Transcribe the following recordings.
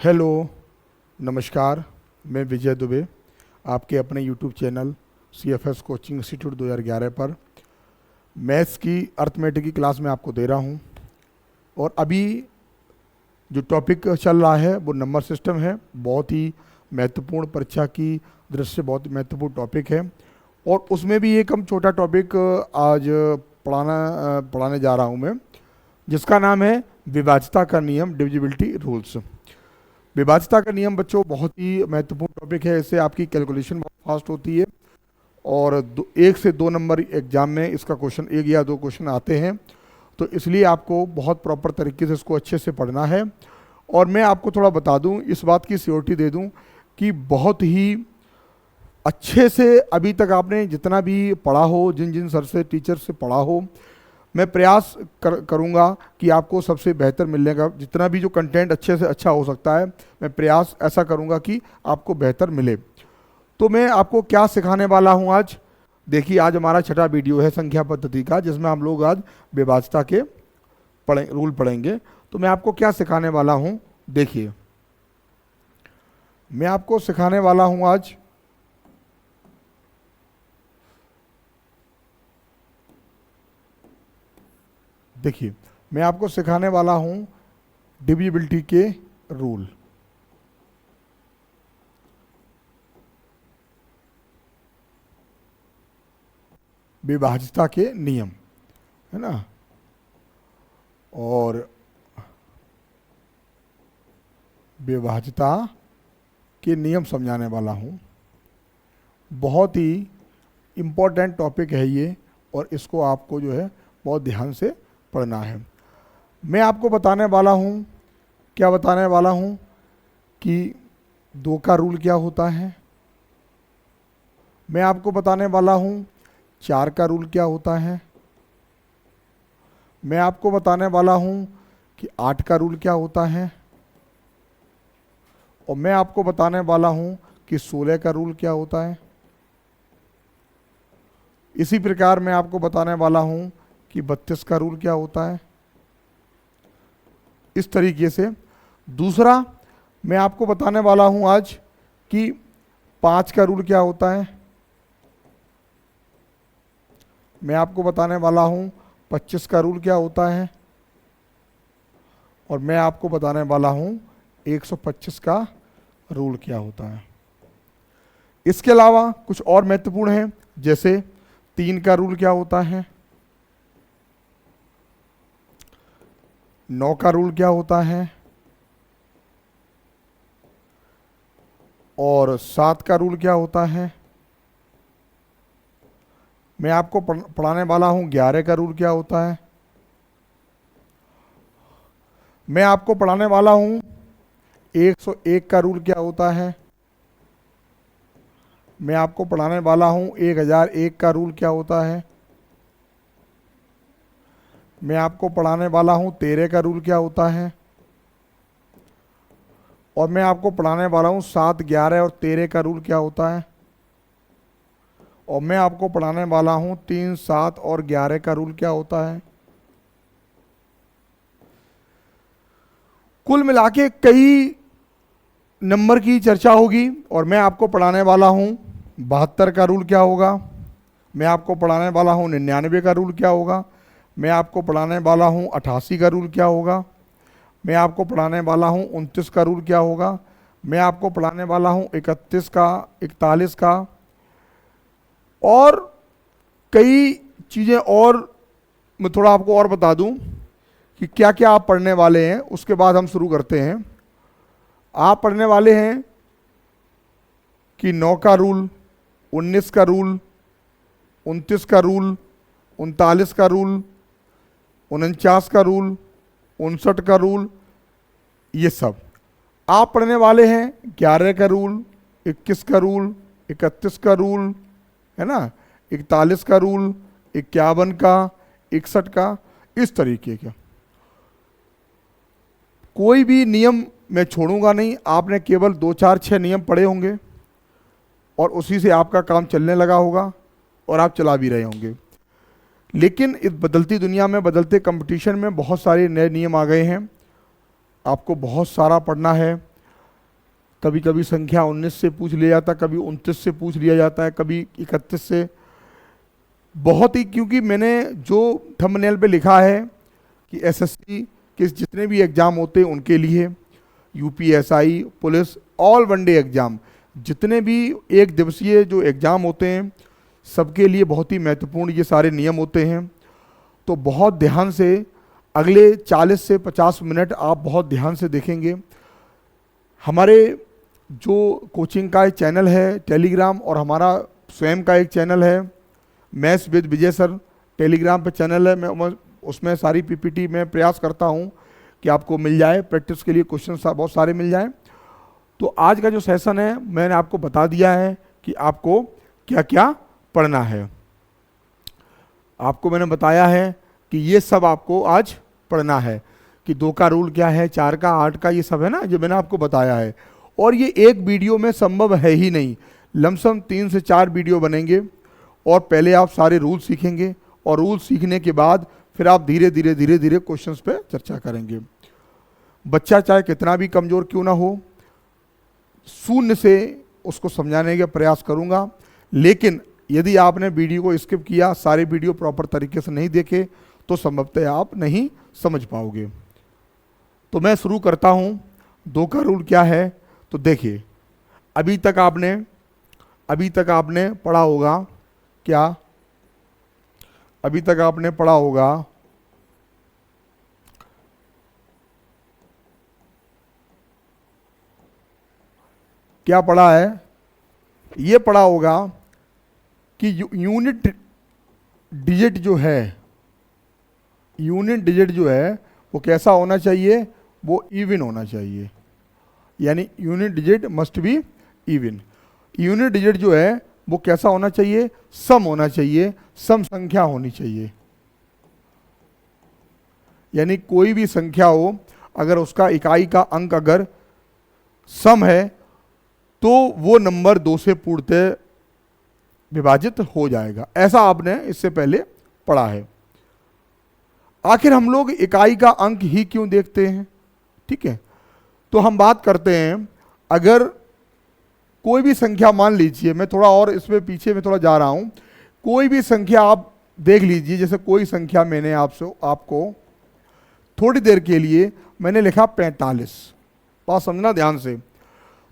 Hello, नमस्कार। मैं विजय दुबे, आपके अपने YouTube channel CFS coaching institute 2011 पर मैथ्स की अर्थमेटिक की क्लास में आपको दे रहा हूं। और अभी जो टॉपिक चल रहा है वो नंबर सिस्टम है। बहुत ही महत्वपूर्ण, परीक्षा की दृष्टि से बहुत महत्वपूर्ण टॉपिक है। और उसमें भी एक हम छोटा टॉपिक आज पढ़ाने जा रहा हूं मैं, जिसका नाम है विभाज्यता का नियम, डिविजिबिलिटी रूल्स। विभाज्यता का नियम बच्चों बहुत ही महत्वपूर्ण टॉपिक है। इससे आपकी कैलकुलेशन बहुत फास्ट होती है और 1 से 2 नंबर एग्जाम में इसका क्वेश्चन, 1 या 2 क्वेश्चन आते हैं। तो इसलिए आपको बहुत प्रॉपर तरीके से इसको अच्छे से पढ़ना है। और मैं आपको थोड़ा बता दूं, इस बात की श्योरिटी दे दूं कि बहुत ही अच्छे से अभी तक आपने जितना भी पढ़ा हो, जिन जिन सर से, टीचर से पढ़ा हो, मैं प्रयास करूंगा कि आपको सबसे बेहतर मिलने का, जितना भी जो कंटेंट अच्छे से अच्छा हो सकता है, मैं प्रयास ऐसा करूंगा कि आपको बेहतर मिले। तो मैं आपको क्या सिखाने वाला हूं आज, देखिए। आज हमारा छठा वीडियो है संख्या पद्धति का, जिसमें हम लोग आज विभाज्यता के रूल पढ़ेंगे। तो मैं आपको क्या सिखाने वाला हूं, देखिए। मैं आपको सिखाने वाला हूं आज देखिए, मैं आपको सिखाने वाला हूं डिविजिबिलिटी के रूल। विभाज्यता के नियम, है ना। और विभाज्यता के नियम समझाने वाला हूं। बहुत ही इम्पोर्टेंट टॉपिक है ये, और इसको आपको जो है बहुत ध्यान से पढ़ना है। मैं आपको बताने वाला हूं, क्या बताने वाला हूं कि 2 का रूल क्या होता है। मैं आपको बताने वाला हूं 4 का रूल क्या होता है। मैं आपको बताने वाला हूं कि 8 का रूल क्या होता है। और मैं आपको बताने वाला हूं कि 16 का रूल क्या होता है। इसी प्रकार मैं आपको बताने वाला हूं कि 32 का रूल क्या होता है। इस तरीके से दूसरा मैं आपको बताने वाला हूं आज कि 5 का रूल क्या होता है। मैं आपको बताने वाला हूं 25 का रूल क्या होता है। और मैं आपको बताने वाला हूं 125 का रूल क्या होता है। इसके अलावा कुछ और महत्वपूर्ण है, जैसे 3 का रूल क्या होता है, 9 का रूल क्या होता है, और 7 का रूल क्या होता है। मैं आपको पढ़ाने वाला हूं 11 का रूल क्या होता है। मैं आपको पढ़ाने वाला हूं 101 का रूल क्या होता है। मैं आपको पढ़ाने वाला हूं 1001 का रूल क्या होता है। मैं आपको पढ़ाने वाला हूं 13 का रूल क्या होता है। और मैं आपको पढ़ाने वाला हूं 7, 11 और 13 का रूल क्या होता है। और मैं आपको पढ़ाने वाला हूं 3, 7 और 11 का रूल क्या होता है। कुल मिला के कई नंबर की चर्चा होगी। और मैं आपको पढ़ाने वाला हूं 72 का रूल क्या होगा। मैं आपको पढ़ाने वाला हूं 99 का रूल क्या होगा। मैं आपको पढ़ाने वाला हूं 88 का रूल क्या होगा। मैं आपको पढ़ाने वाला हूं 29 का रूल क्या होगा। मैं आपको पढ़ाने वाला हूं 31 का, 41 का, और कई चीज़ें। और मैं थोड़ा आपको और बता दूं कि क्या क्या आप पढ़ने वाले हैं, उसके बाद हम शुरू करते हैं। आप पढ़ने वाले हैं कि 9 का रूल, 19 का रूल, 29 का रूल, 39 का रूल, 49 का रूल, 59 का रूल, ये सब आप पढ़ने वाले हैं। 11 का रूल, 21 का रूल, 31 का रूल, है ना, 41 का रूल, 51 का, 61 का, इस तरीके का। कोई भी नियम मैं छोड़ूंगा नहीं। आपने केवल 2, 4, 6 नियम पढ़े होंगे और उसी से आपका काम चलने लगा होगा और आप चला भी रहे होंगे। लेकिन इस बदलती दुनिया में, बदलते कंपटीशन में बहुत सारे नए नियम आ गए हैं। आपको बहुत सारा पढ़ना है। कभी कभी संख्या 19 से पूछ लिया जाता है, कभी 29 से पूछ लिया जाता है, कभी 31 से। बहुत ही, क्योंकि मैंने जो थंबनेल पे लिखा है कि एसएससी के जितने भी एग्ज़ाम होते हैं उनके लिए, UPSI, police, all one day exam, जितने भी एक दिवसीय जो एग्ज़ाम होते हैं सबके लिए बहुत ही महत्वपूर्ण ये सारे नियम होते हैं। तो बहुत ध्यान से अगले 40 से 50 मिनट आप बहुत ध्यान से देखेंगे। हमारे जो कोचिंग का एक चैनल है टेलीग्राम, और हमारा स्वयं का एक चैनल है maths with Vijay sir, Telegram पे चैनल है। मैं उसमें सारी पीपीटी में प्रयास करता हूँ कि आपको मिल जाए, प्रैक्टिस के लिए क्वेश्चन बहुत सारे मिल जाएं। तो आज का जो सेशन है मैंने आपको बता दिया है कि आपको क्या क्या पढ़ना है। आपको मैंने बताया है कि ये सब आपको आज पढ़ना है, कि 2 का रूल क्या है, 4 का, 8 का, ये सब है ना जो मैंने आपको बताया है। और ये एक वीडियो में संभव है ही नहीं, लमसम 3 से 4 वीडियो बनेंगे। और पहले आप सारे रूल सीखेंगे, और रूल सीखने के बाद फिर आप धीरे धीरे क्वेश्चंस पे चर्चा करेंगे। बच्चा चाहे कितना भी कमज़ोर क्यों ना हो, शून्य से उसको समझाने का प्रयास करूँगा। लेकिन यदि आपने वीडियो को स्किप किया, सारे वीडियो प्रॉपर तरीके से नहीं देखे, तो संभवतः आप नहीं समझ पाओगे। तो मैं शुरू करता हूँ। 2 का रूल क्या है, तो देखिए, अभी तक आपने पढ़ा होगा क्या, अभी तक आपने पढ़ा होगा क्या पढ़ा है, ये पढ़ा होगा कि यूनिट डिजिट जो है वो कैसा होना चाहिए, वो इवन होना चाहिए। यानी unit digit must be even. Unit digit जो है वो कैसा होना चाहिए, सम होना चाहिए, सम संख्या होनी चाहिए। यानी कोई भी संख्या हो, अगर उसका इकाई का अंक अगर सम है तो वो नंबर 2 से पूर्णतः विभाजित हो जाएगा। ऐसा आपने इससे पहले पढ़ा है। आखिर हम लोग इकाई का अंक ही क्यों देखते हैं, ठीक है। तो हम बात करते हैं, अगर कोई भी संख्या, मान लीजिए, मैं थोड़ा और इसमें पीछे में थोड़ा जा रहा हूं, कोई भी संख्या आप देख लीजिए। जैसे कोई संख्या मैंने आपको थोड़ी देर के लिए मैंने लिखा 45, बात समझना ध्यान से।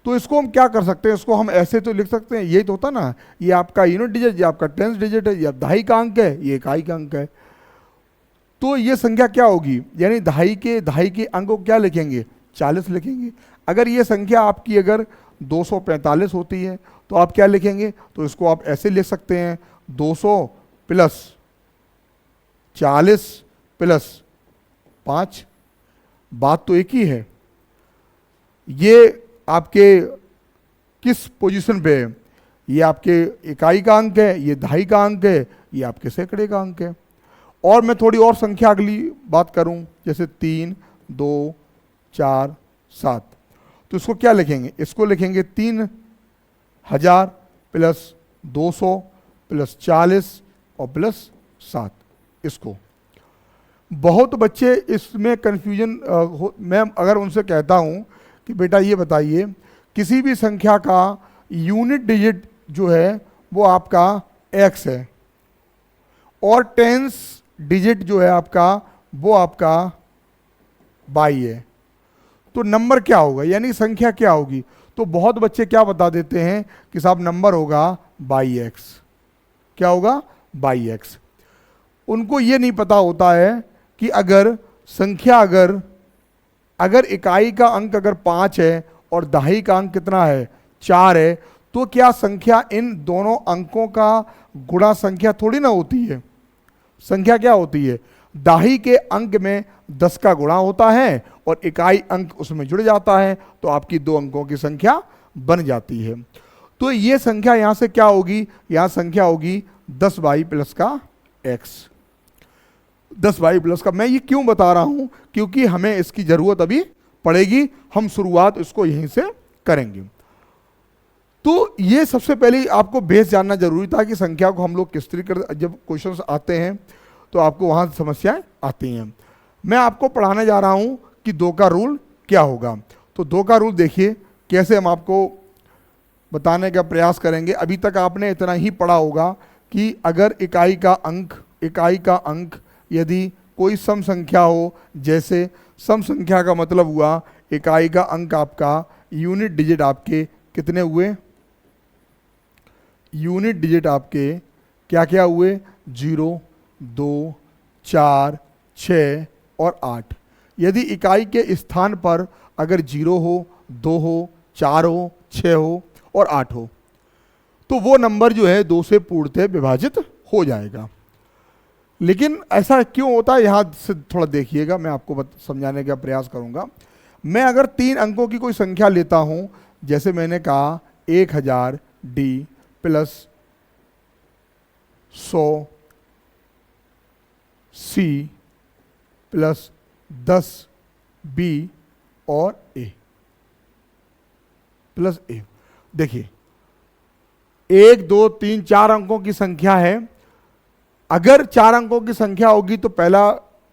तो इसको हम क्या कर सकते हैं, इसको हम ऐसे तो लिख सकते हैं, यही तो होता ना, ये आपका यूनिट डिजिट, ये आपका टेंस डिजिट है, ये दहाई का अंक है, ये इकाई का अंक है। तो ये संख्या क्या होगी, यानी दहाई के अंक को क्या लिखेंगे, 40 लिखेंगे। अगर ये संख्या आपकी अगर 245 होती है तो आप क्या लिखेंगे, तो इसको आप ऐसे लिख सकते हैं, 200 प्लस 40 प्लस 5। बात तो एक ही है। ये आपके किस पोजीशन पे है, ये आपके इकाई का अंक है, ये दहाई का अंक है, ये आपके सैकड़े का अंक है। और मैं थोड़ी और संख्या अगली बात करूं, जैसे 3, 2, 4, 7, तो इसको क्या लिखेंगे, इसको लिखेंगे 3000 प्लस 200 प्लस 40 और प्लस 7। इसको बहुत बच्चे इसमें कन्फ्यूजन मैं अगर उनसे कहता हूं कि बेटा ये बताइए, किसी भी संख्या का यूनिट डिजिट जो है वो आपका x है, और टेंस डिजिट जो है आपका वो आपका y है, तो नंबर क्या होगा, यानी संख्या क्या होगी। तो बहुत बच्चे क्या बता देते हैं कि साहब नंबर होगा बाई x। क्या होगा, बाई x। उनको ये नहीं पता होता है कि अगर संख्या अगर इकाई का अंक अगर 5 है और दहाई का अंक कितना है, 4 है, तो क्या संख्या इन दोनों अंकों का गुणा संख्या थोड़ी ना होती है। संख्या क्या होती है, दहाई के अंक में 10 का गुणा होता है और इकाई अंक उसमें जुड़ जाता है, तो आपकी 2 अंकों की संख्या बन जाती है। तो ये संख्या यहां से क्या होगी, यहां संख्या होगी 10y प्लस का x। 10y प्लस का, मैं ये क्यों बता रहा हूं, क्योंकि हमें इसकी जरूरत अभी पड़ेगी, हम शुरुआत इसको यहीं से करेंगे। तो ये सबसे पहले आपको बेस जानना जरूरी था कि संख्या को हम लोग किस तरीके, जब क्वेश्चंस आते हैं तो आपको वहां समस्याएं आती हैं। मैं आपको पढ़ाने जा रहा हूं कि 2 का रूल क्या होगा। तो 2 का रूल देखिए कैसे हम आपको बताने का प्रयास करेंगे। अभी तक आपने इतना ही पढ़ा होगा कि अगर इकाई का अंक यदि कोई सम संख्या हो, जैसे सम संख्या का मतलब हुआ इकाई का अंक आपका, यूनिट डिजिट आपके कितने हुए, यूनिट डिजिट आपके क्या क्या हुए, 0, 2, 4, 6 और 8। यदि इकाई के स्थान पर अगर 0 हो, 2 हो, 4 हो, 6 हो और 8 हो, तो वो नंबर जो है 2 से पूर्णतः विभाजित हो जाएगा। लेकिन ऐसा क्यों होता है, यहाँ से थोड़ा देखिएगा, मैं आपको समझाने का प्रयास करूंगा। मैं अगर 3 अंकों की कोई संख्या लेता हूं, जैसे मैंने कहा 1000 D plus 100 C plus 10 B और ए प्लस ए। देखिए 1, 2, 3, 4 अंकों की संख्या है। अगर 4 अंकों की संख्या होगी तो पहला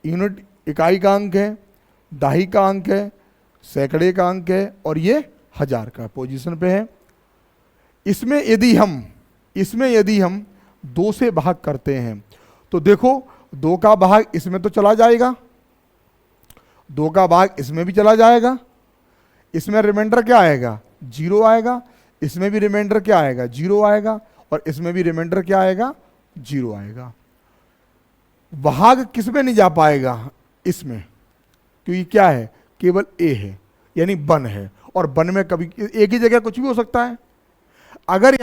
यूनिट इकाई का अंक है, दाही का अंक है, सैकड़े का अंक है और ये 1000 का पोजीशन पे है। इसमें यदि हम 2 से भाग करते हैं तो देखो 2 का भाग इसमें तो चला जाएगा, 2 का भाग इसमें भी चला जाएगा, इसमें रिमाइंडर क्या आएगा, 0 आएगा, इसमें भी रिमाइंडर क्या आएगा, 0 आएगा और इसमें भी रिमाइंडर क्या आएगा, 0 आएगा। भाग किस में नहीं जा पाएगा, इसमें, क्योंकि क्या है, केवल ए है यानी वन है, और वन में कभी एक ही जगह कुछ भी हो सकता है। अगर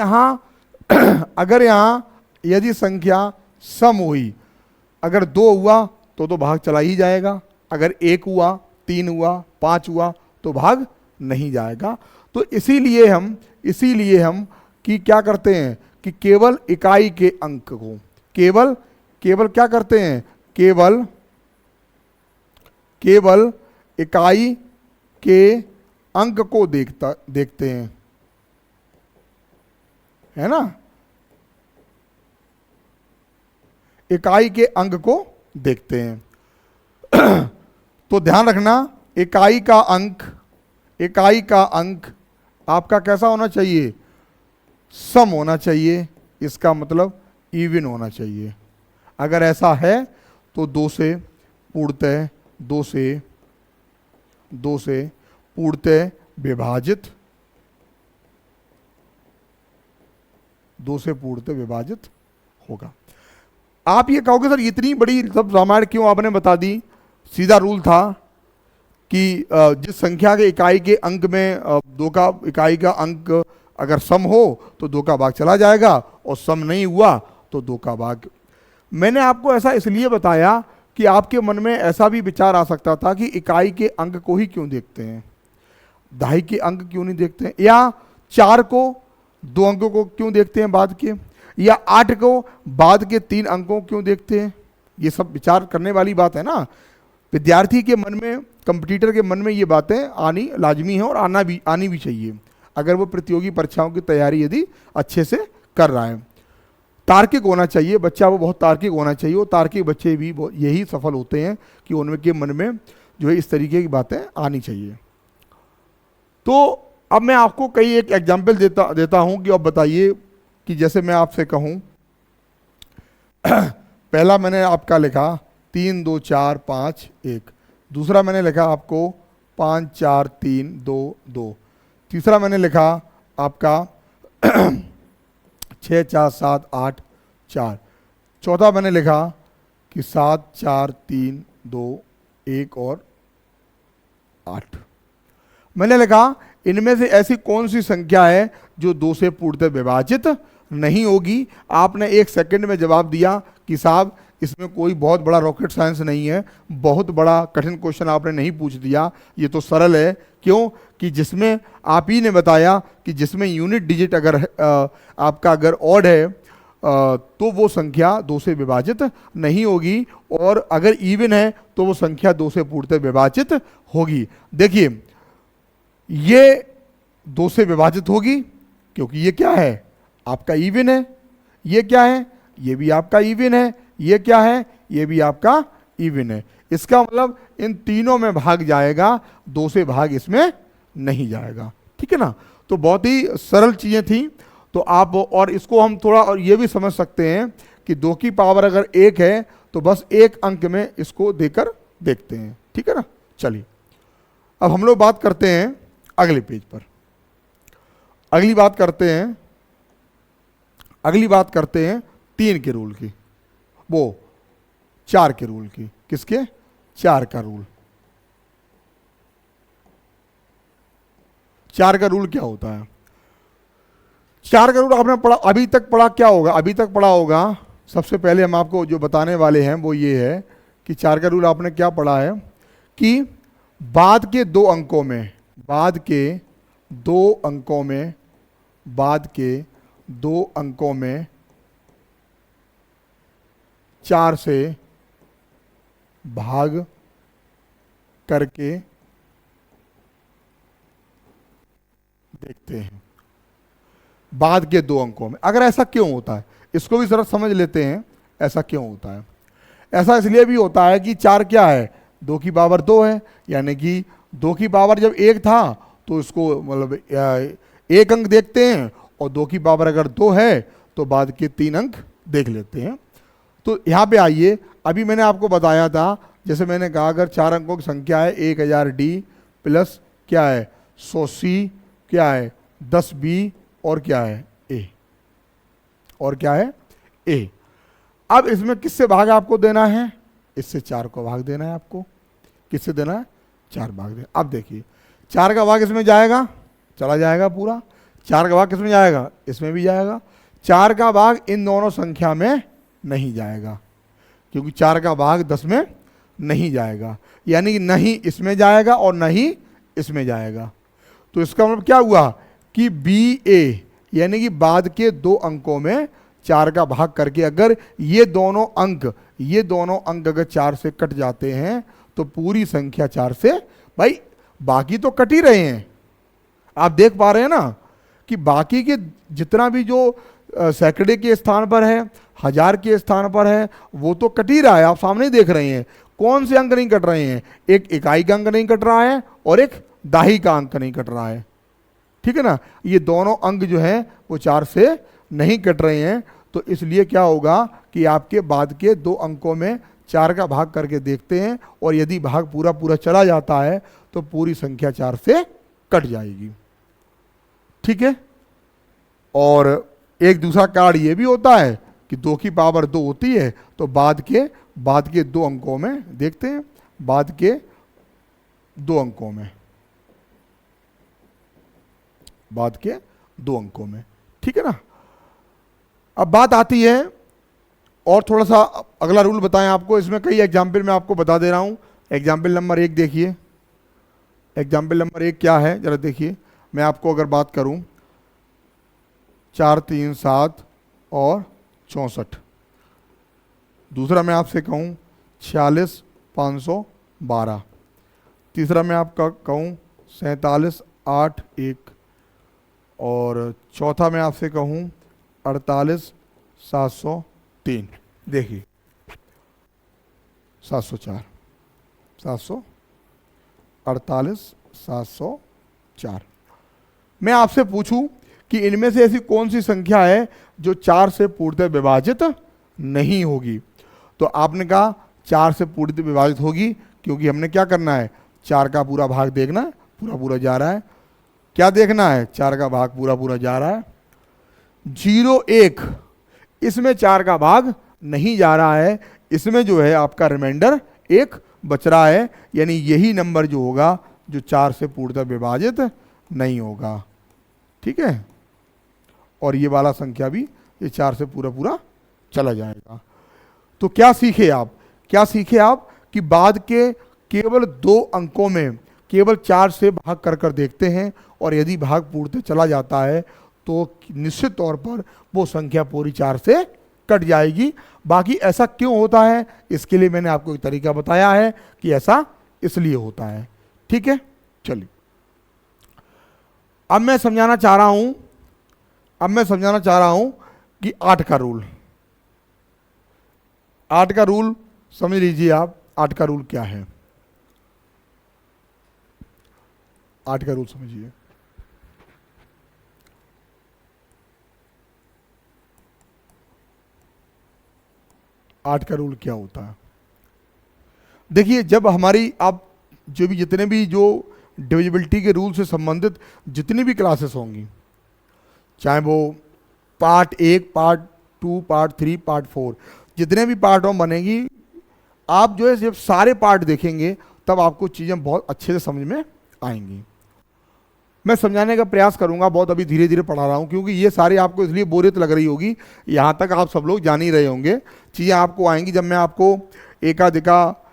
यहां यदि संख्या सम हुई, अगर 2 हुआ तो भाग चला ही जाएगा, अगर 1 हुआ, 3 हुआ, 5 हुआ तो भाग नहीं जाएगा। तो इसीलिए हम कि क्या करते हैं कि केवल इकाई के अंक को केवल क्या करते हैं, केवल इकाई के अंक को देखते हैं, है ना, इकाई के अंक को देखते हैं। तो ध्यान रखना, इकाई का अंक आपका कैसा होना चाहिए, सम होना चाहिए, इसका मतलब इवन होना चाहिए। अगर ऐसा है तो 2 से पूर्णतः विभाजित, 2 से पूर्णतः विभाजित होगा। आप ये कहोगे सर इतनी बड़ी सब रामायण क्यों आपने बता दी। सीधा रूल था कि जिस संख्या के इकाई के अंक में 2 का इकाई का अंक अगर सम हो तो 2 का भाग चला जाएगा, और सम नहीं हुआ तो 2 का भाग। मैंने आपको ऐसा इसलिए बताया कि आपके मन में ऐसा भी विचार आ सकता था कि इकाई के अंक को ही क्यों देखते हैं, दहाई के अंक क्यों नहीं देखते हैं, या 4 को 2 अंकों को क्यों देखते हैं बाद के, या 8 को बाद के 3 अंकों क्यों देखते हैं। ये सब विचार करने वाली बात है ना। विद्यार्थी के मन में, कंपटीटर के मन में ये बातें आनी लाजमी है और आनी भी चाहिए, अगर वो प्रतियोगी परीक्षाओं की तैयारी यदि अच्छे से कर रहा है। तार्किक होना चाहिए बच्चा, वो बहुत तार्किक होना चाहिए। वो तार्किक बच्चे भी यही सफल होते हैं कि उनके मन में जो है इस तरीके की बातें आनी चाहिए। तो अब मैं आपको कई एक एग्जाम्पल देता हूं कि अब बताइए कि जैसे मैं आपसे कहूं, पहला मैंने आपका लिखा 3, 2, 4, 5, 1। दूसरा मैंने लिखा आपको 5, 4, 3, 2, 2। तीसरा मैंने लिखा आपका 6, 4, 7, 8, 4। चौथा मैंने लिखा कि 7, 4, 3, 2, 1 और 8। मैंने लिखा इनमें से ऐसी कौन सी संख्या है जो 2 से पूर्णतः विभाजित नहीं होगी। आपने 1 सेकंड में जवाब दिया कि साहब इसमें कोई बहुत बड़ा रॉकेट साइंस नहीं है, बहुत बड़ा कठिन क्वेश्चन आपने नहीं पूछ दिया, ये तो सरल है। क्यों कि जिसमें आप ही ने बताया कि जिसमें यूनिट डिजिट अगर आपका अगर ऑड है तो वो संख्या 2 से विभाजित नहीं होगी, और अगर इवन है तो वो संख्या 2 से पूर्णतः विभाजित होगी। देखिए ये 2 से विभाजित होगी क्योंकि ये क्या है, आपका इवन है। ये क्या है, ये भी आपका इवन है। ये क्या है, ये भी आपका इवन है। इसका मतलब इन तीनों में भाग जाएगा, 2 से भाग इसमें नहीं जाएगा। ठीक है ना। तो बहुत ही सरल चीजें थी। तो आप और इसको हम थोड़ा और ये भी समझ सकते हैं कि 2 की पावर अगर 1 है तो बस एक अंक में इसको देकर देखते हैं, ठीक है ना। चलिए अब हम लोग बात करते हैं अगले पेज पर। अगली बात करते हैं 3 के रूल की, वो 4 के रूल की। किसके? 4 का रूल। 4 का रूल क्या होता है? 4 का रूल आपने पढ़ा, अभी तक पढ़ा क्या होगा? अभी तक पढ़ा होगा, सबसे पहले हम आपको जो बताने वाले हैं वो ये है कि 4 का रूल आपने क्या पढ़ा है कि बाद के 2 अंकों में, बाद के 2 अंकों में, बाद के 2 अंकों में 4 से भाग करके देखते हैं। बाद के 2 अंकों में। अगर ऐसा क्यों होता है, इसको भी जरा समझ लेते हैं, ऐसा क्यों होता है। ऐसा इसलिए भी होता है कि 4 क्या है? 2 की पावर 2 है, यानी कि 2 की पावर जब 1 था तो इसको मतलब एक अंक देखते हैं, और 2 की पावर अगर 2 है तो बाद के 3 अंक देख लेते हैं। तो यहाँ पे आइए, अभी मैंने आपको बताया था, जैसे मैंने कहा अगर 4 अंकों की संख्या है 1000 डी प्लस क्या है 100 सी, क्या है 10 बी, और क्या है ए, और क्या है ए। अब इसमें किससे भाग आपको देना है? इससे 4 को भाग देना है आपको। किससे देना है? 4 भाग देना। अब देखिए 4 का भाग इसमें जाएगा, चला जाएगा पूरा। 4 का भाग किसमें जाएगा? इसमें भी जाएगा। 4 का भाग इन दोनों संख्या में नहीं जाएगा, क्योंकि 4 का भाग 10 में नहीं जाएगा, यानी कि नहीं इसमें जाएगा और नहीं इसमें जाएगा। तो इसका मतलब क्या हुआ कि बी ए, यानी कि बाद के 2 अंकों में 4 का भाग करके अगर ये दोनों अंक अगर 4 से कट जाते हैं तो पूरी संख्या 4 से, भाई बाकी तो कट ही रहे हैं, आप देख पा रहे हैं ना कि बाकी के जितना भी जो सैकड़े के स्थान पर है, 1000 के स्थान पर है, वो तो कट ही रहा है, आप सामने ही देख रहे हैं। कौन से अंक नहीं कट रहे हैं? एक इकाई का अंक नहीं कट रहा है और एक दाही का अंक नहीं कट रहा है, ठीक है ना। ये दोनों अंक जो हैं वो 4 से नहीं कट रहे हैं, तो इसलिए क्या होगा कि आपके बाद के 2 अंकों में 4 का भाग करके देखते हैं, और यदि भाग पूरा पूरा चला जाता है तो पूरी संख्या 4 से कट जाएगी, ठीक है। और एक दूसरा कार्ड ये भी होता है कि 2 की पावर 2 होती है तो बाद के 2 अंकों में देखते हैं, बाद के 2 अंकों में, बाद के 2 अंकों में, ठीक है ना। अब बात आती है, और थोड़ा सा अगला रूल बताएं आपको, इसमें कई एग्जाम्पल मैं आपको बता दे रहा हूं। एग्जाम्पल नंबर 1 देखिए, एग्जाम्पल नंबर 1 क्या है जरा देखिए। मैं आपको अगर बात करूं 4 3 7 और 64, दूसरा मैं आपसे कहूं 46 512, तीसरा मैं आपका कहूं 47 8 1, और चौथा मैं आपसे कहूं 48 703। देखिए 704, 748 704। मैं आपसे पूछूं कि इनमें से ऐसी कौन सी संख्या है जो 4 से पूर्णतः विभाजित नहीं होगी? तो आपने कहा 4 से पूर्णतः विभाजित होगी, क्योंकि हमने क्या करना है? 4 का पूरा भाग देखना है, पूरा पूरा जा रहा है। क्या देखना है? 4 का भाग पूरा पूरा जा रहा है। 0 1, इसमें 4 का भाग नहीं जा रहा है, इसमें जो है आपका रिमाइंडर 1 बच रहा है, यानी यही नंबर जो होगा जो 4 से पूर्णतः विभाजित नहीं होगा, ठीक है। और ये वाला संख्या भी ये 4 से पूरा पूरा चला जाएगा। तो क्या सीखे आप? क्या सीखे आप कि बाद के केवल 2 अंकों में केवल 4 से भाग कर कर देखते हैं, और यदि भाग पूर्णतः चला जाता है तो निश्चित तौर पर वो संख्या पूरी 4 से कट जाएगी। बाकी ऐसा क्यों होता है, इसके लिए मैंने आपको एक तरीका बताया है कि ऐसा इसलिए होता है, ठीक है। चलिए अब मैं समझाना चाह रहा हूं कि 8 का रूल, 8 का रूल समझ लीजिए आप। 8 का रूल क्या है? 8 का रूल समझिए। 8 का रूल क्या होता है। देखिए, जब हमारी आप जो भी जितने भी जो डिविजिबिलिटी के रूल से संबंधित जितनी भी क्लासेस होंगी, चाहे वो पार्ट 1, पार्ट 2, पार्ट 3, पार्ट 4, जितने भी पार्ट में बनेगी, आप जो है जब सारे पार्ट देखेंगे तब आपको चीज़ें बहुत अच्छे से समझ में आएंगी। मैं समझाने का प्रयास करूंगा, बहुत अभी धीरे धीरे पढ़ा रहा हूं, क्योंकि ये सारे आपको इसलिए बोरियत लग रही होगी, यहाँ तक आप सब लोग जान ही रहे होंगे। चीज़ें आपको आएंगी जब मैं आपको एका दिका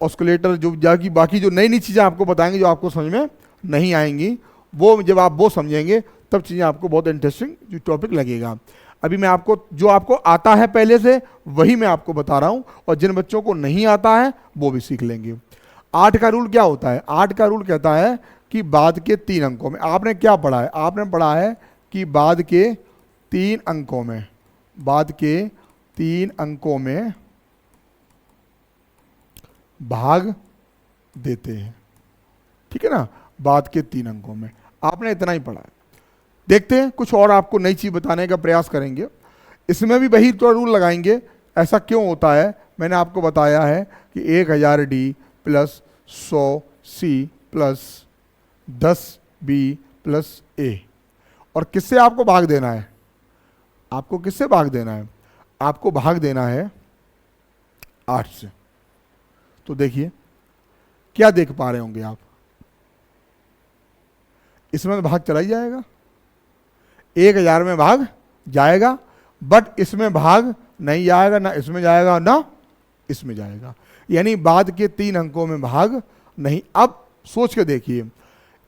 ऑस्कुलेटर जो जाकि बाकी जो नई नई चीज़ें आपको बताएंगे जो आपको समझ में नहीं आएंगी, वो जब आप वो समझेंगे तब चीज़ें आपको बहुत इंटरेस्टिंग जो टॉपिक लगेगा। अभी मैं आपको जो आपको आता है पहले से वही मैं आपको बता रहा हूँ, और जिन बच्चों को नहीं आता है वो भी सीख लेंगे। 8 का रूल क्या होता है। 8 का रूल कहता है कि बाद के 3 अंकों में, आपने क्या पढ़ा है, आपने पढ़ा है कि बाद के 3 अंकों में, बाद के 3 अंकों में भाग देते हैं, ठीक है ना। बाद के 3 अंकों में आपने इतना ही पढ़ा है। देखते हैं कुछ और आपको नई चीज बताने का प्रयास करेंगे। इसमें भी वही तो रूल लगाएंगे। ऐसा क्यों होता है, मैंने आपको बताया है कि 1000 D plus 100 C plus 10 B plus A, और किससे आपको भाग देना है, आपको किससे भाग देना है, आपको भाग देना है 8 से। तो देखिए क्या देख पा रहे होंगे आप, इसमें तो भाग चला ही जाएगा, 1000 में भाग जाएगा, बट इसमें भाग नहीं जाएगा, ना इसमें जाएगा ना इसमें जाएगा, यानी बाद के 3 अंकों में भाग नहीं। अब सोच के देखिए,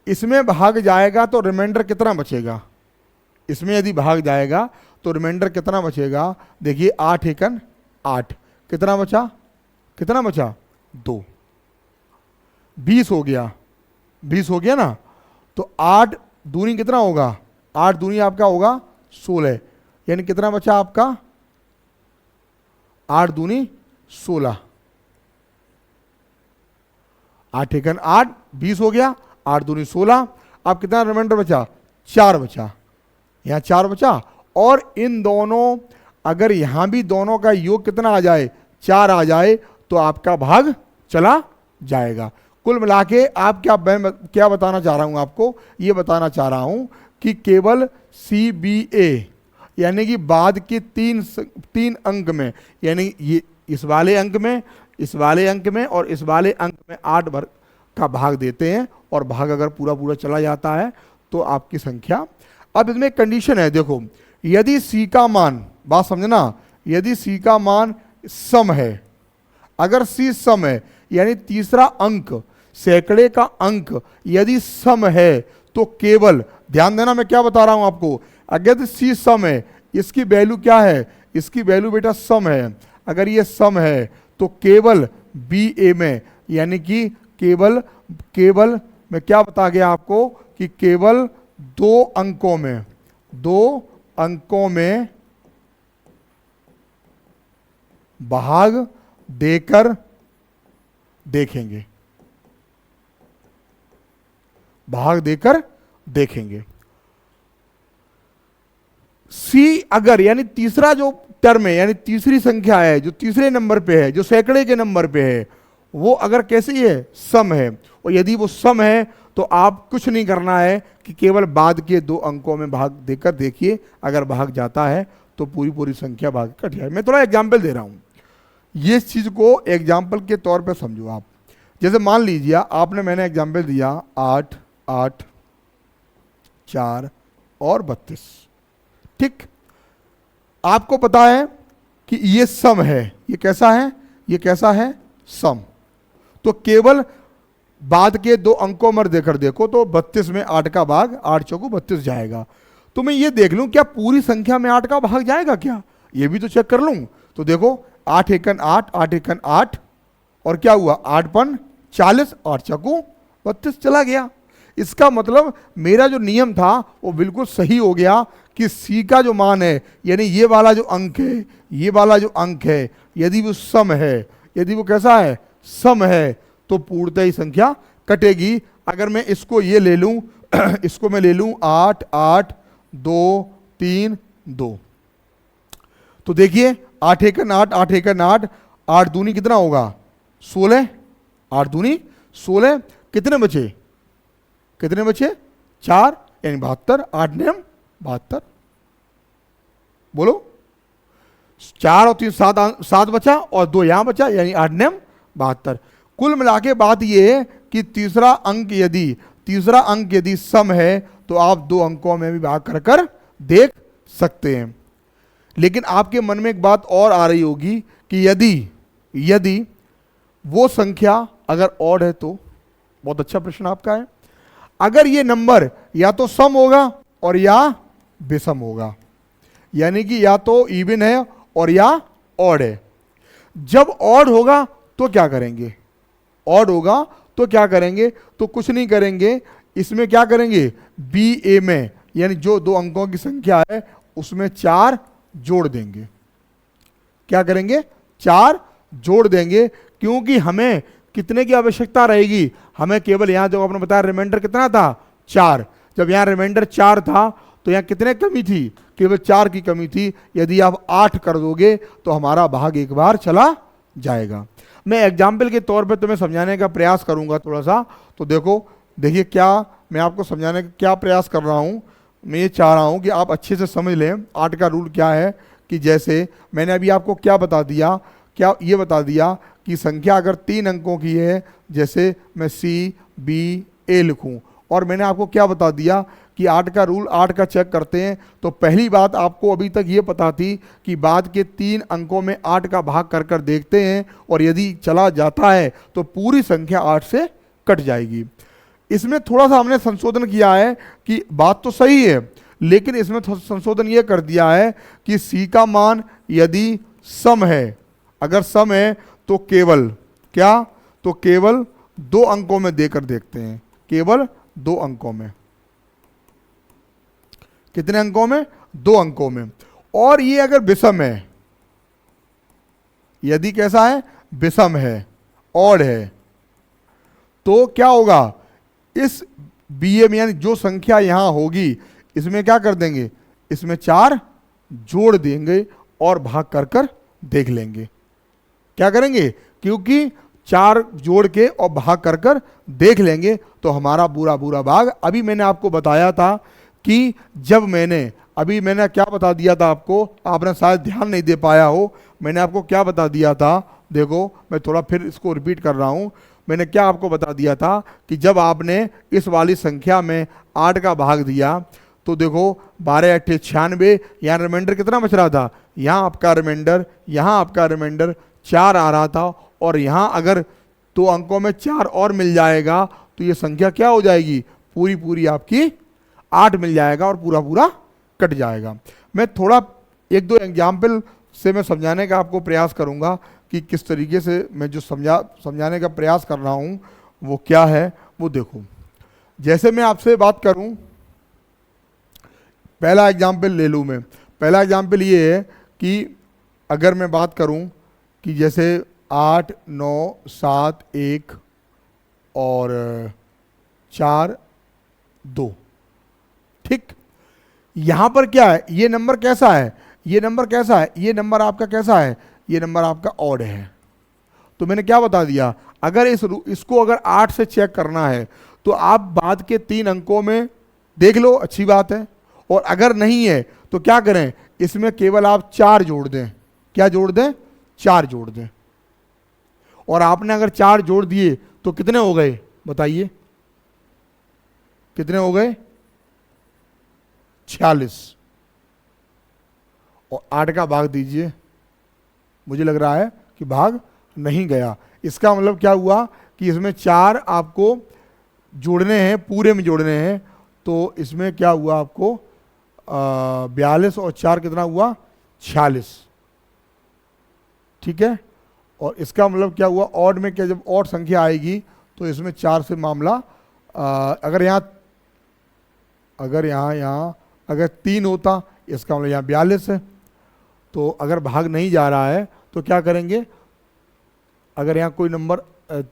इसमें भाग जाएगा तो रिमाइंडर कितना बचेगा, इसमें यदि भाग जाएगा तो रिमाइंडर कितना बचेगा। देखिए 8 एकन 8, कितना बचा, कितना बचा 2, 20 हो गया, 20 हो गया ना। तो 8 दूनी कितना होगा, 8 दूनी आपका होगा 16, यानी कितना बचा आपका 8 दूनी 16, 8 एकन 8, 20 हो गया, 8 दूनी 16। अब कितना रिमाइंडर बचा, 4 बचा, यहाँ 4 बचा। और इन दोनों, अगर यहां भी दोनों का योग कितना आ जाए, 4 आ जाए, तो आपका भाग चला जाएगा। कुल मिला के आप क्या बताना चाह रहा हूं, आपको ये बताना चाह रहा हूं कि केवल CBA यानी कि बाद के 3 अंक में, यानी ये इस वाले अंक में, इस वाले अंक में और इस वाले अंक में 8 भर का भाग देते हैं, और भाग अगर पूरा पूरा चला जाता है तो आपकी संख्या। अब इसमें एक कंडीशन है, देखो, यदि C का मान, बात समझना, यदि C का मान सम है, अगर C सम है यानी तीसरा अंक, सैकड़े का अंक यदि सम है, तो केवल, ध्यान देना मैं क्या बता रहा हूं आपको, अगर C सम है, इसकी वैल्यू क्या है, इसकी वैल्यू बेटा सम है, अगर ये सम है तो केवल BA में, यानी कि केवल मैं क्या बता गया आपको कि केवल 2 अंकों में भाग देकर देखेंगे, भाग देकर देखेंगे। C अगर, यानी तीसरा जो टर्म है, यानी तीसरी संख्या है जो तीसरे नंबर पे है, जो सैकड़े के नंबर पे है, वो अगर कैसी है, सम है, और यदि वो सम है तो आप कुछ नहीं करना है कि केवल बाद के 2 अंकों में भाग देकर देखिए, अगर भाग जाता है तो पूरी पूरी संख्या भाग कट जाए। मैं थोड़ा एग्जाम्पल दे रहा हूं, ये चीज को एग्जाम्पल के तौर पे समझो आप। जैसे मान लीजिए आपने, मैंने एग्जाम्पल दिया 8, 8, 4 और 32, ठीक। आपको पता है कि ये सम है, ये कैसा है, ये कैसा है, सम। तो केवल बाद के 2 अंकों में देकर देखो तो 32 में 8 का भाग, 8 चौको 32 जाएगा। तो मैं ये देख लूं क्या पूरी संख्या में 8 का भाग जाएगा क्या, ये भी तो चेक कर लूं। तो देखो 8 एकन 8, 8 एकन 8, और क्या हुआ, 8 पन 40, 8 चौको 32 चला गया। इसका मतलब मेरा जो नियम था वो बिल्कुल सही हो गया कि C का जो मान है, यानी ये वाला जो अंक है, ये वाला जो अंक है, यदि वो सम है, यदि वो कैसा है, सम है, तो पूर्णतः ही संख्या कटेगी। अगर मैं इसको ये ले लूं इसको मैं ले लूं 8, 8, 2, 3, 2, तो देखिए 8 एकन 8, 8 एकन 8, 8 दूनी कितना होगा 16, 8 दूनी 16, कितने बचे, कितने बचे 4 यानी 72, 8 नेम 72, बोलो 4 और 3 7, 7 बचा और 2 यहां बचा यानी 8 नेम 72। कुल मिला के बात यह है कि तीसरा अंक यदि सम है तो आप 2 अंकों में भी भाग कर कर देख सकते हैं। लेकिन आपके मन में एक बात और आ रही होगी कि यदि वो संख्या अगर ऑड है तो, बहुत अच्छा प्रश्न आपका है, अगर ये नंबर या तो सम होगा और या विषम होगा, यानी कि या तो इवन है और या ऑड है। जब ऑड होगा तो क्या करेंगे, ऑड होगा तो क्या करेंगे, तो कुछ नहीं करेंगे, इसमें क्या करेंगे बी ए में यानी जो 2 अंकों की संख्या है उसमें 4 जोड़ देंगे। क्या करेंगे 4 जोड़ देंगे, क्योंकि हमें कितने की आवश्यकता रहेगी, हमें केवल यहां जो आपने बताया रिमाइंडर कितना था 4, जब यहां रिमाइंडर 4 था तो यहां कितने कमी थी, केवल 4 की कमी थी। यदि आप 8 कर दोगे तो हमारा भाग एक बार चला जाएगा। मैं एग्जाम्पल के तौर पे तुम्हें समझाने का प्रयास करूंगा थोड़ा सा, तो देखिए क्या मैं आपको समझाने का क्या प्रयास कर रहा हूं। मैं ये चाह रहा हूं कि आप अच्छे से समझ लें 8 का रूल क्या है, कि जैसे मैंने अभी आपको क्या बता दिया, क्या ये बता दिया कि संख्या अगर 3 अंकों की है, जैसे मैं सी बी ए लिखूं, और मैंने आपको क्या बता दिया कि 8 का रूल 8 का चेक करते हैं। तो पहली बात आपको अभी तक ये पता थी कि बाद के 3 अंकों में 8 का भाग कर कर देखते हैं, और यदि चला जाता है तो पूरी संख्या 8 से कट जाएगी। इसमें थोड़ा सा हमने संशोधन किया है कि बात तो सही है, लेकिन इसमें संशोधन ये कर दिया है कि सी का मान यदि सम है, अगर सम है तो केवल क्या, तो केवल 2 अंकों में देकर देखते हैं, केवल 2 अंकों में। कितने अंकों में, 2 अंकों में। और ये अगर विषम है, यदि कैसा है विषम है, ऑड है, तो क्या होगा, इस बीए में यानी जो संख्या यहां होगी इसमें क्या कर देंगे, इसमें 4 जोड़ देंगे और भाग कर कर देख लेंगे। क्या करेंगे, क्योंकि 4 जोड़ के और भाग कर कर देख लेंगे तो हमारा पूरा भाग। अभी मैंने आपको बताया था कि जब मैंने क्या बता दिया था आपको, आपने शायद ध्यान नहीं दे पाया हो, मैंने आपको क्या बता दिया था, देखो मैं थोड़ा फिर इसको रिपीट कर रहा हूं। मैंने क्या आपको बता दिया था कि जब आपने इस वाली संख्या में 8 का भाग दिया तो देखो 12 8 96, यहाँ रिमाइंडर कितना बच रहा था, यहाँ आपका रिमाइंडर 4 आ रहा था, और यहाँ अगर 2 अंकों में 4 और मिल जाएगा तो ये संख्या क्या हो जाएगी, पूरी आपकी 8 मिल जाएगा और पूरा कट जाएगा। मैं थोड़ा 1-2 एग्जाम्पल से मैं समझाने का आपको प्रयास करूंगा कि किस तरीके से मैं जो समझाने का प्रयास कर रहा हूं वो क्या है, वो देखो। जैसे मैं आपसे बात करूं, पहला एग्जाम्पल ले लूं मैं। पहला एग्जाम्पल ये है कि अगर मैं बात करूं कि जैसे 8 9 7 1 और 4 2, ठीक। यहां पर क्या है, ये नंबर कैसा है, ये नंबर आपका कैसा है, ये नंबर आपका ऑड है। तो मैंने क्या बता दिया, अगर इसको अगर 8 से चेक करना है तो आप बाद के 3 अंकों में देख लो, अच्छी बात है। और अगर नहीं है तो क्या करें, इसमें केवल आप 4 जोड़ दें। क्या जोड़ दें, 4 जोड़ दें। और आपने अगर 4 जोड़ दिए तो कितने हो गए, बताइए कितने हो गए, 46। और 8 का भाग दीजिए, मुझे लग रहा है कि भाग नहीं गया। इसका मतलब क्या हुआ कि इसमें 4 आपको जोड़ने हैं, पूरे में जोड़ने हैं। तो इसमें क्या हुआ आपको 42 और 4 कितना हुआ, 46, ठीक है। और इसका मतलब क्या हुआ, ऑड में क्या, जब ऑड संख्या आएगी तो इसमें 4 से मामला अगर 3 होता, इसका मतलब यहाँ 42 है। तो अगर भाग नहीं जा रहा है तो क्या करेंगे, अगर यहाँ कोई नंबर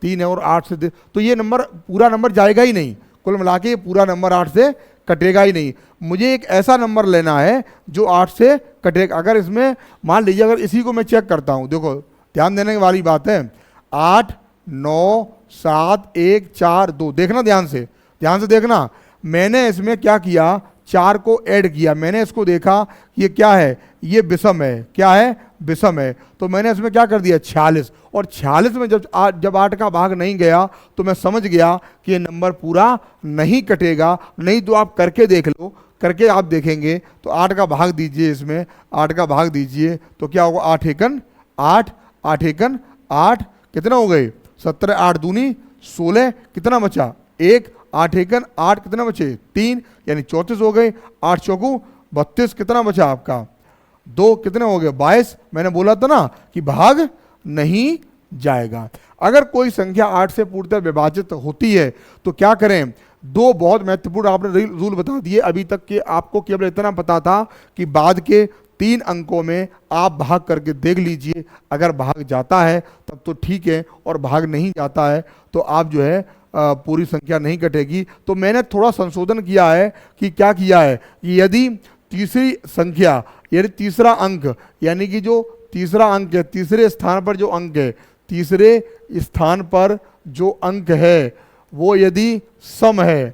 3 है और 8 से तो ये नंबर पूरा नंबर जाएगा ही नहीं, कुल मिला के ये पूरा नंबर 8 से कटेगा ही नहीं। मुझे एक ऐसा नंबर लेना है जो 8 से कटेगा। अगर इसमें मान लीजिए अगर इसी को मैं चेक करता हूँ, देखो ध्यान देने वाली बात है, 8 9 7 1 4 2, देखना ध्यान से देखना। मैंने इसमें क्या किया, 4 को ऐड किया, मैंने इसको देखा ये क्या है, ये विषम है, क्या है, विषम है, तो मैंने इसमें क्या कर दिया 46, और 46 में जब 8 का भाग नहीं गया तो मैं समझ गया कि ये नंबर पूरा नहीं कटेगा। नहीं तो आप करके देख लो, करके आप देखेंगे तो 8 का भाग दीजिए, इसमें 8 का भाग दीजिए तो क्या होगा, 8 एकन 8, 8 एकन 8, कितना हो गए 17, 8 दूनी 16, कितना बचा 1, 8 एकन 8, कितना बचे 3, यानी 34 हो गए, 8 चौकू 32, कितना बचा आपका 2, कितने हो गए 22। मैंने बोला था ना कि भाग नहीं जाएगा। अगर कोई संख्या 8 से पूर्णतः विभाजित होती है तो क्या करें, दो बहुत महत्वपूर्ण आपने रूल बता दिए। अभी तक के आपको केवल इतना पता था कि बाद के 3 अंकों में आप भाग करके देख लीजिए, अगर भाग जाता है तब तो ठीक है, और भाग नहीं जाता है तो आप जो है पूरी संख्या नहीं कटेगी। तो मैंने थोड़ा संशोधन किया है कि क्या किया है कि यदि तीसरी संख्या, यदि तीसरा अंक, यानी कि जो तीसरा अंक है, तीसरे स्थान पर जो अंक है, तीसरे स्थान पर जो अंक है वो यदि सम है,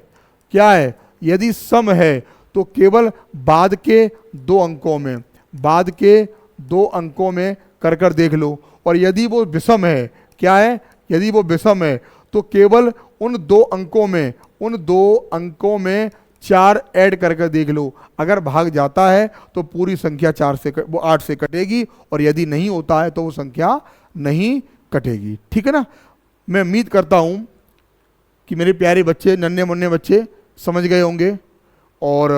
क्या है, यदि सम है तो केवल बाद के 2 अंकों में, बाद के 2 अंकों में कर देख लो। और यदि वो विषम है, क्या है, यदि वो विषम है तो केवल उन 2 अंकों में, उन 2 अंकों में 4 ऐड करके देख लो। अगर भाग जाता है तो पूरी संख्या 8 से कटेगी, और यदि नहीं होता है तो वो संख्या नहीं कटेगी। ठीक है ना। मैं उम्मीद करता हूं कि मेरे प्यारे बच्चे, नन्हे मुन्ने बच्चे समझ गए होंगे, और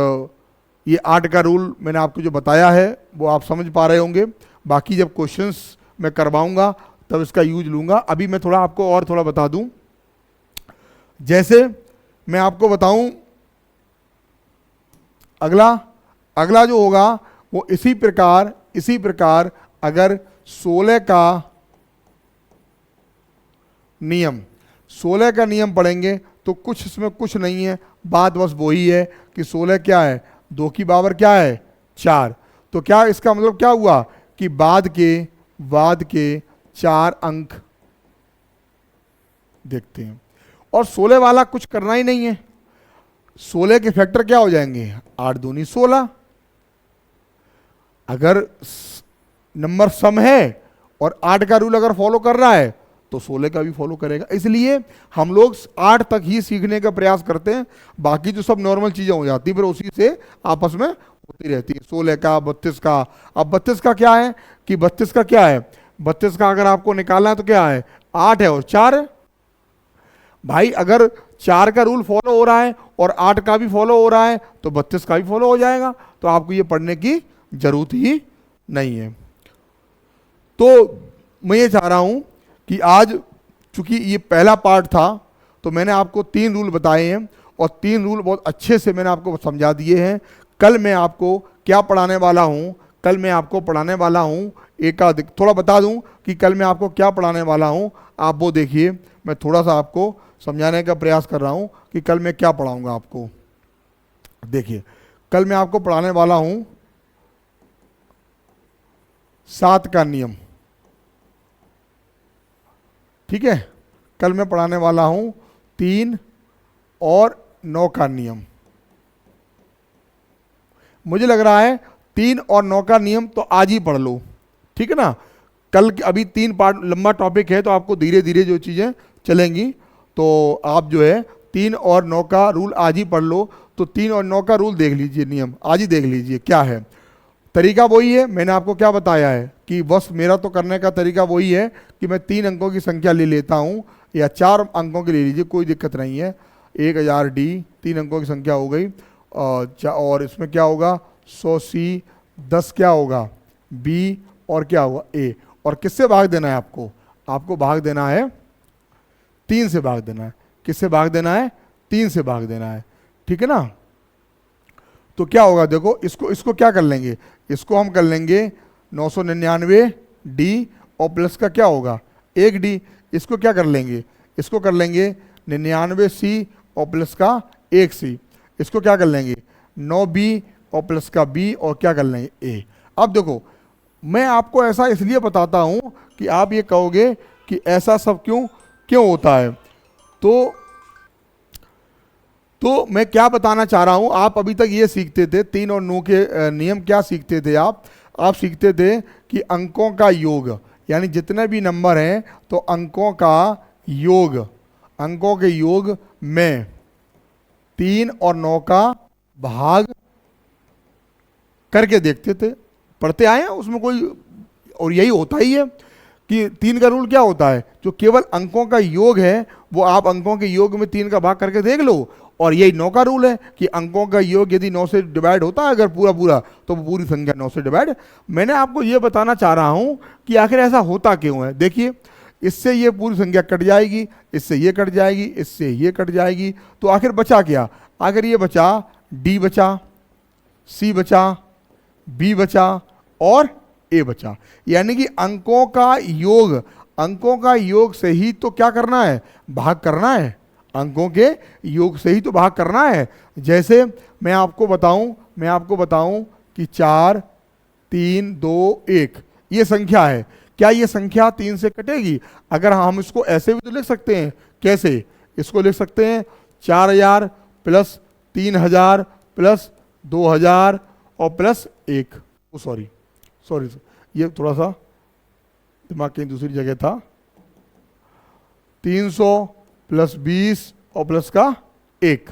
ये 8 का रूल मैंने आपको जो बताया है वो आप समझ पा रहे होंगे। बाकी जब क्वेश्चंस मैं करवाऊंगा तब इसका यूज लूंगा। अभी मैं थोड़ा आपको और थोड़ा बता दूं, जैसे मैं आपको बताऊं अगला जो होगा वो इसी प्रकार अगर 16 का नियम पढ़ेंगे तो कुछ इसमें कुछ नहीं है, बात बस वही है कि 16 क्या है, 2 की पावर क्या है 4। तो क्या इसका मतलब क्या हुआ कि बाद के 4 अंक देखते हैं, और 16 वाला कुछ करना ही नहीं है। 16 के फैक्टर क्या हो जाएंगे, 8 दूनी 16। अगर नंबर सम है और 8 का रूल अगर फॉलो कर रहा है तो 16 का भी फॉलो करेगा। इसलिए हम लोग 8 तक ही सीखने का प्रयास करते हैं, बाकी जो सब नॉर्मल चीजें हो जाती है फिर उसी से आपस में होती रहती है। 16 का, 32 का। अब 32 का क्या है कि 32 का क्या है, 32 का अगर आपको निकालना है तो क्या है, 8 है और 4 है। भाई अगर 4 का रूल फॉलो हो रहा है और 8 का भी फॉलो हो रहा है तो 32 का भी फॉलो हो जाएगा, तो आपको ये पढ़ने की जरूरत ही नहीं है। तो मैं ये चाह रहा हूं कि आज चूंकि ये पहला पार्ट था तो मैंने आपको 3 रूल बताए हैं, और 3 रूल बहुत अच्छे से मैंने आपको समझा दिए हैं। कल मैं आपको क्या पढ़ाने वाला हूं, कल मैं आपको पढ़ाने वाला हूं थोड़ा बता दूं कि कल मैं आपको क्या पढ़ाने वाला हूं, आप वो देखिए। मैं थोड़ा सा आपको समझाने का प्रयास कर रहा हूं कि कल मैं क्या पढ़ाऊंगा आपको। देखिए कल मैं आपको पढ़ाने वाला हूं 7 का नियम। ठीक है, कल मैं पढ़ाने वाला हूं 3 और 9 का नियम। मुझे लग रहा है 3 और 9 का नियम तो आज ही पढ़ लो, ठीक है ना। कल अभी 3 पार्ट लंबा टॉपिक है तो आपको धीरे धीरे जो चीज़ें चलेंगी, तो आप जो है 3 और 9 का रूल आज ही पढ़ लो। तो 3 और 9 का रूल देख लीजिए, नियम आज ही देख लीजिए क्या है। तरीका वही है, मैंने आपको क्या बताया है कि बस मेरा तो करने का तरीका वही है कि मैं 3 अंकों की संख्या ले लेता हूँ, या 4 अंकों की ले लीजिए, कोई दिक्कत नहीं है। 1000 D 3 अंकों की संख्या हो गई, और इसमें क्या होगा 100 C, 10 क्या होगा B, और क्या होगा A। और किससे भाग देना है आपको भाग देना है 3 से भाग देना है। किससे भाग देना है, 3 से भाग देना है, ठीक है ना। तो क्या होगा देखो, इसको क्या कर लेंगे, इसको हम कर लेंगे 999 D, और प्लस का क्या होगा 1 D। इसको क्या कर लेंगे, इसको कर लेंगे 99 C और प्लस का 1c। इसको क्या कर लेंगे 9b और प्लस का b और क्या कर लेंगे a। अब देखो मैं आपको ऐसा इसलिए बताता हूं कि आप ये कहोगे कि ऐसा सब क्यों क्यों होता है। तो मैं क्या बताना चाह रहा हूं, आप अभी तक ये सीखते थे 3 और 9 के नियम क्या सीखते थे आप सीखते थे कि अंकों का योग, यानी जितने भी नंबर हैं तो अंकों के योग में 3 और 9 का भाग करके देखते थे, पढ़ते आए हैं उसमें कोई, और यही होता ही है कि 3 का रूल क्या होता है, जो केवल अंकों का योग है वो आप अंकों के योग में 3 का भाग करके देख लो। और यही 9 का रूल है कि अंकों का योग यदि 9 से डिवाइड होता है अगर पूरा तो वो पूरी संख्या 9 से डिवाइड। मैंने आपको ये बताना चाह रहा हूं कि आखिर ऐसा होता क्यों है। देखिए इससे ये पूरी संख्या कट जाएगी, इससे ये कट जाएगी, इससे ये कट जाएगी, तो आखिर बचा क्या, आखिर ये बचा डी बचा, सी बचा, बी बचा और ए बचा। यानी कि अंकों का योग से ही तो क्या करना है, भाग करना है, अंकों के योग से ही तो भाग करना है। जैसे मैं आपको बताऊं कि 4 3 2 1 ये संख्या है, क्या ये संख्या 3 से कटेगी? अगर हम इसको ऐसे भी तो लिख सकते हैं, कैसे इसको लिख सकते हैं 4000 प्लस 3000 प्लस 2000 और प्लस 1, सॉरी ये थोड़ा सा दिमाग कहीं दूसरी जगह था, 300 प्लस 20 और प्लस का 1।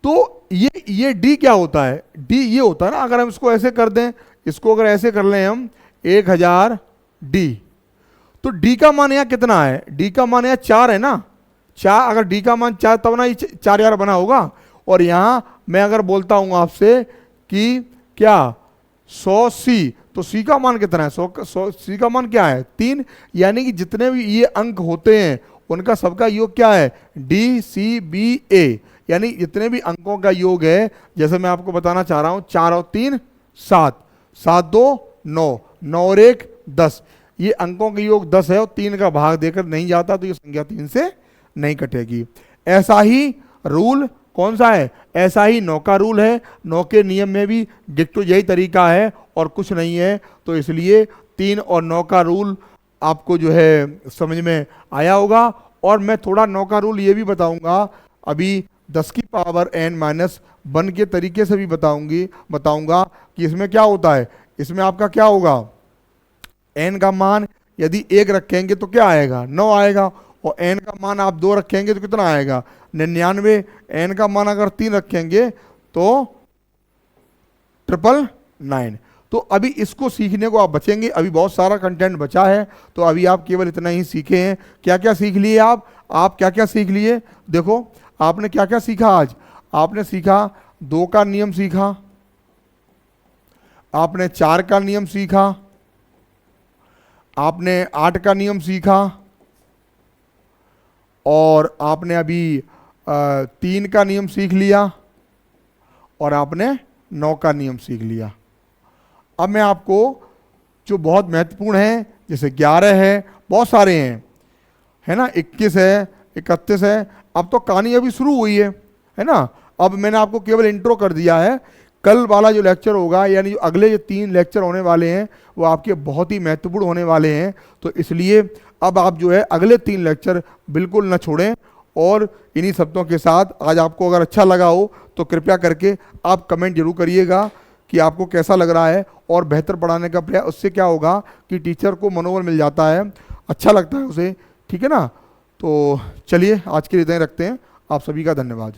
तो ये डी क्या होता है, डी ये होता है ना, अगर हम इसको ऐसे कर दें, इसको अगर ऐसे कर लें हम 1000 डी, तो डी का मान यहाँ कितना है, डी का मान यहाँ 4 है ना, 4, अगर डी का मान 4 तब ना ये 4000 बना होगा। और यहां मैं अगर बोलता हूं आपसे कि क्या 100 सी, तो सी का मान कितना है, 100 सी का मान क्या है 3। यानी कि जितने भी ये अंक होते हैं उनका सबका योग क्या है डी सी बी ए, यानी जितने भी अंकों का योग है, जैसे मैं आपको बताना चाह रहा हूं 4 और 3 7, 7 2 9, 9 और 1 10, ये अंकों का योग 10 है और 3 का भाग देकर नहीं जाता तो ये संख्या 3 से नहीं कटेगी। ऐसा ही रूल कौन सा है, ऐसा ही 9 का रूल है, 9 के नियम में भी डिक्टो यही तरीका है और कुछ नहीं है। तो इसलिए 3 और 9 का रूल आपको जो है समझ में आया होगा। और मैं थोड़ा 9 का रूल ये भी बताऊंगा, अभी 10 की पावर n-1 के तरीके से भी बताऊंगा कि इसमें क्या होता है, इसमें आपका क्या होगा, n का मान यदि 1 रखेंगे तो क्या आएगा 9 आएगा, और n का मान आप 2 रखेंगे तो कितना आएगा 99, n का मान अगर 3 रखेंगे तो 999। तो अभी इसको सीखने को आप बचेंगे, अभी बहुत सारा कंटेंट बचा है, तो अभी आप केवल इतना ही सीखे हैं। क्या क्या सीख लिए आप क्या क्या सीख लिए, देखो आपने क्या क्या सीखा आज, आपने सीखा 2 का नियम सीखा, आपने 4 का नियम सीखा, आपने 8 का नियम सीखा, और आपने अभी 3 का नियम सीख लिया, और आपने 9 का नियम सीख लिया। अब मैं आपको जो बहुत महत्वपूर्ण है, जैसे 11 है, बहुत सारे हैं, है ना, 21 है, 31 है, अब तो कहानी अभी शुरू हुई है ना। अब मैंने आपको केवल इंट्रो कर दिया है, कल वाला जो लेक्चर होगा, यानी जो अगले जो 3 लेक्चर होने वाले हैं वो आपके बहुत ही महत्वपूर्ण होने वाले हैं। तो इसलिए अब आप जो है अगले 3 लेक्चर बिल्कुल न छोड़ें। और इन्हीं शब्दों के साथ आज आपको अगर अच्छा लगा हो तो कृपया करके आप कमेंट जरूर करिएगा कि आपको कैसा लग रहा है, और बेहतर पढ़ाने का प्रयास, उससे क्या होगा कि टीचर को मनोबल मिल जाता है, अच्छा लगता है उसे, ठीक है ना। तो चलिए आज के लिए इतना ही रखते हैं, आप सभी का धन्यवाद।